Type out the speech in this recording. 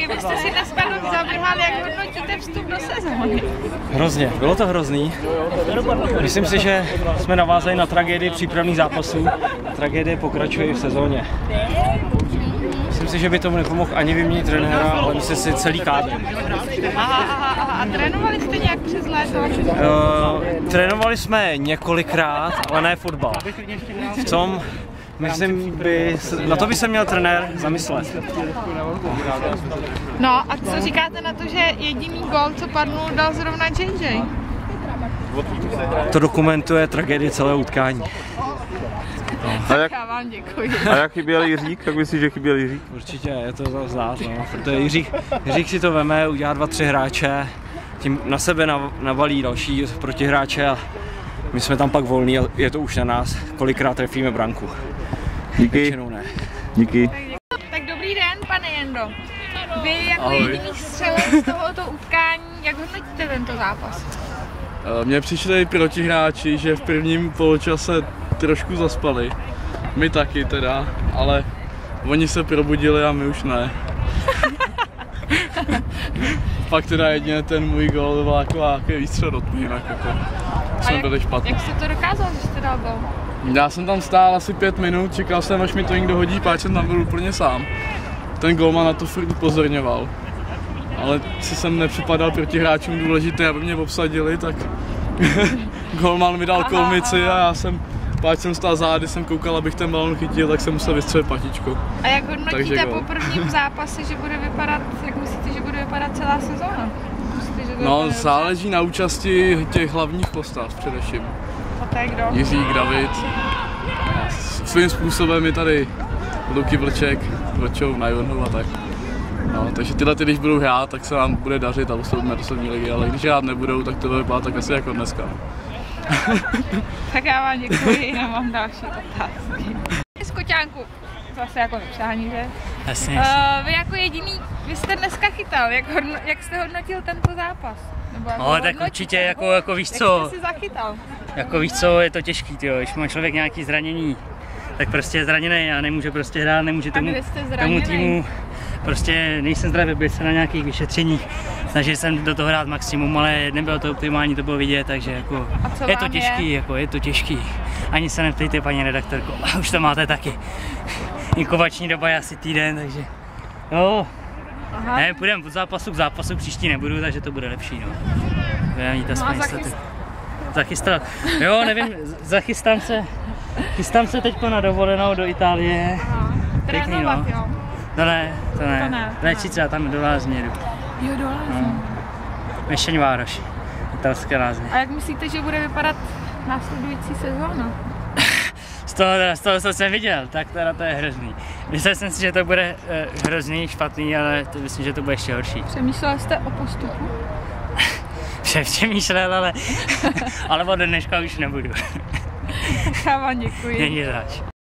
Díky, vy jste si dneska zaběhali, jak hodnotíte vstup do sezóny? Hrozně, bylo to hrozný. Myslím si, že jsme navázali na tragédii přípravných zápasů. Tragédie pokračuje i v sezóně. Myslím si, že by tomu nepomohl ani vyměnit trenéra, ale myslím si celý kádr. A trénovali jste nějak přes léto? Trénovali jsme několikrát, ale ne fotbal. V tom, myslím, na to by se měl trenér zamyslet. No a co říkáte na to, že jediný gól, co padnul, dal zrovna JJ? To dokumentuje tragédii celého utkání. Já vám děkuji. A jak chyběl Jiřík? Jak myslíš, že chyběl Jiřík? Určitě, je to znát, no. Protože Jiřík si to veme, udělá 2-3 hráče, tím na sebe navalí další protihráče a my jsme tam pak volní a je to už na nás, kolikrát trefíme branku. Díky. Ne. Díky. Tak dobrý den, pane Jendo. Vy jako jediný střelec tohoto utkání, jak hodnotíte tento zápas? Mně přišli protihráči, že v prvním poločase trošku zaspali. My taky teda, ale oni se probudili a my už ne. Pak teda jedině ten můj gól byl takový výstřel do tmy, jinak jako jsme byli špatný. Jak jste to dokázal, že jste dal gól? Já jsem tam stál asi 5 minut, čekal jsem, až mi to někdo hodí, páč jsem tam byl úplně sám. Ten golman na to furt upozorňoval. Ale si jsem nepřipadal proti hráčům důležité, aby mě obsadili, tak golman mi dal kolmici a já jsem, páč jsem stál zády, jsem koukal, abych ten balon chytil, tak jsem musel vystřelit patičku. A jak hodnotíte po prvním zápase, že bude vypadat, jak myslíte, že bude vypadat celá sezóna? No, záleží na účasti těch hlavních postav především. Jiřík, David. Svým způsobem je tady Luky Vlček, Vlčou, Najvrhu a tak. No, takže tyhle, když budou hrát, tak se nám bude dařit a postoupíme do sezónní ligy, ale když hrát nebudou, tak to bude vypadat tak asi jako dneska. Tak já vám děkuji, nemám další otázky. Skoťánku, zase jako nepřání, že? Jasně. Vy jako jediný, vy jste dneska chytal, jak jste hodnotil tento zápas? No, tak určitě, jako víš co, jak jste si zachytal? Jako víš co, je to těžký, tyjo, když má člověk nějaký zranění, tak prostě je zraněný a nemůže prostě hrát, nemůže tomu týmu, prostě nejsem zdravý, byl jsem na nějakých vyšetřeních, snažil jsem do toho hrát maximum, ale nebylo to optimální, to bylo vidět, takže jako je to těžký, je to těžký. Ani se neptejte, paní redaktorko, už to máte taky. Inkubační doba je asi týden, takže jo. Aha. Ne, půjdeme od zápasu k zápasu, příští nebudu, takže to bude lepší, no. Budeme mít aspoň zachystat. Jo, nevím, chystám se teď na dovolenou do Itálie. Pěkný, no. Jo? To ne. Léčit se a tam do lázně jdu. Jo, do lázně. No. Mešeň Vároš, italské lázně. A jak myslíte, že bude vypadat následující sezóna? Z toho, co jsem viděl, tak teda to je hrozný. Myslel jsem si, že to bude hrozný, špatný, ale myslím, že to bude ještě horší. Přemýšlel jste o postupu? Přemýšlel, ale od dneška už nebudu. Já vám děkuji. Není zač.